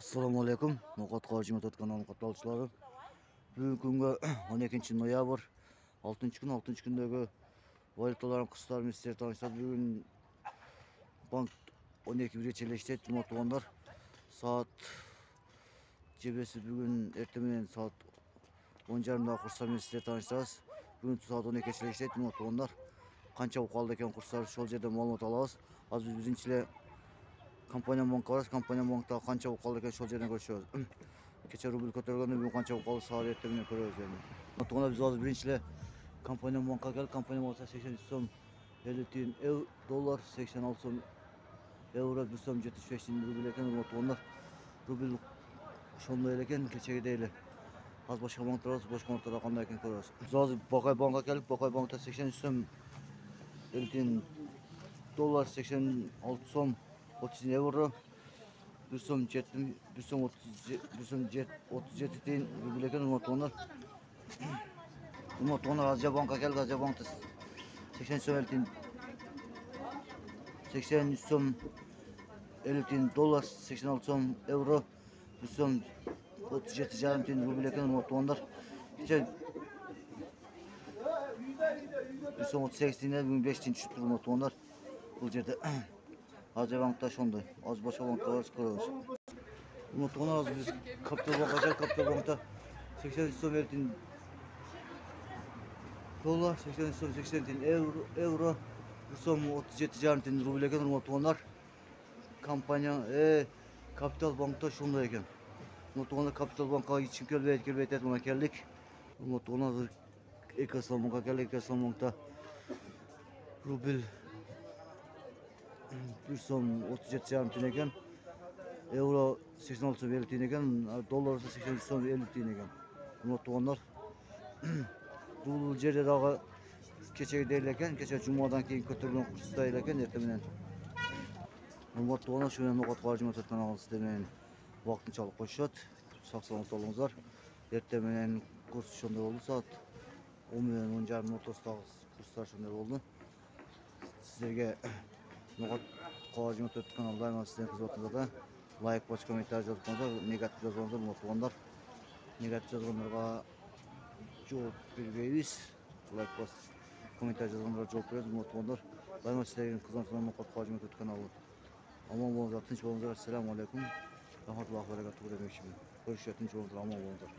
Assalamu alaikum. Ноқат Қажиматат каналының қатысушылары. Бүгінгі күнгі 12 ноябрь 6 күндегі валюталардың курстарын сіздерге таныстырып, бүгін банк 12-1 челештет, жұма туғандар. Саат жебесі бүгін ертемен саат 10:30-да курстарын сіздерге таныстырасыз. Бүгін саат 12 челештет, жұма туғандар. Қанша қалды екен курстар, сол жерде маалымат алабыз. Аз біз биринчиле компания банкқа барасыз. Компания банкта қанша қалды екен, сол жерден көрсөз. Кече рубль көтөргөндө бүгүн канча қалды, саат эртеңинен көрөбүз эми. Ошондо биз азыр биринчиле компания банкка келип, компания банкта 80 сом 50 тиын доллар, 86 сом евро, 1 сом 75 тиын рубль экен. Отугандар рубль ошондой эле экен, кечегидей эле. Az башка банктар бар, башка банктарда кандай экен көрөбүз. Биз азыр Бакай банкка келип, Бакай банкта 80 сом 50 тиын доллар, 86 сом 30 тиын евро, 1 сом 37 тиын рубль экен. Отугандар Азия банкка келип, Азия банкта 80 сом 50 тиын 80 сом 50 тиын доллар, 86 сом евро, 1 сом 37,5 тиын рубль экен. Отугандар 1 сом 38 тиын, бүгүн 5 тиын түшүп туруп отугандар. Бул жерде Азия банкта ошондой, аз башка банкта бар, көрөбүз. Отугандар азыр биз Капитал банкка келип, Капитал банкта 80 сом 50 тиын доллар, 80 сом 80 тиын евро, 1 сом 37,5 тиын рубль экен. Отугандар компания Капитал банкта ошондой экен. Отугандар Капитал банкка ичим келбейт, мына келдик. Отугандар азыр Экоислам банкка келдик. Экоислам банкта рубль 1 сом 37,5 тиын экен, евро 86 сом 50 тиын экен, доллар 80 сом 50 тиын экен. Отугандар бул жерде дагы кечегидей эле экен, кече жумадан кийин көтөрүлгөн курстай эле экен эртең менен. Отугандар ушу менен Ноқат Қажиматат каналы сиздер менен убактынчалык коюшат. Сак саламат болуңуздар. Эртең менен курс ошондой болду, саат 10 менен 10:30 ортосундагы курстар ошондой болду. Сиздерге Ноқат Қажиматат каналы дайыма сиздердин кызматыңызда. Лайк, башка комментарий жазып коюңуздар. Негатив жазбаңыздар, отугандар. Негатив жазгандарга жооп бербейбиз. Лайк басып, комментарий жазгандарга жооп беребиз. Отугандар дайыма сиздердин кызматыңызда Ноқат Қажиматат каналы. Аман болуңуздар, тынч болуңуздар. Ассаламу алейкум. Рахматуллахи ва баракатуху демекчимин. Көрүшөт, тынч болуңуздар, аман болуңуздар.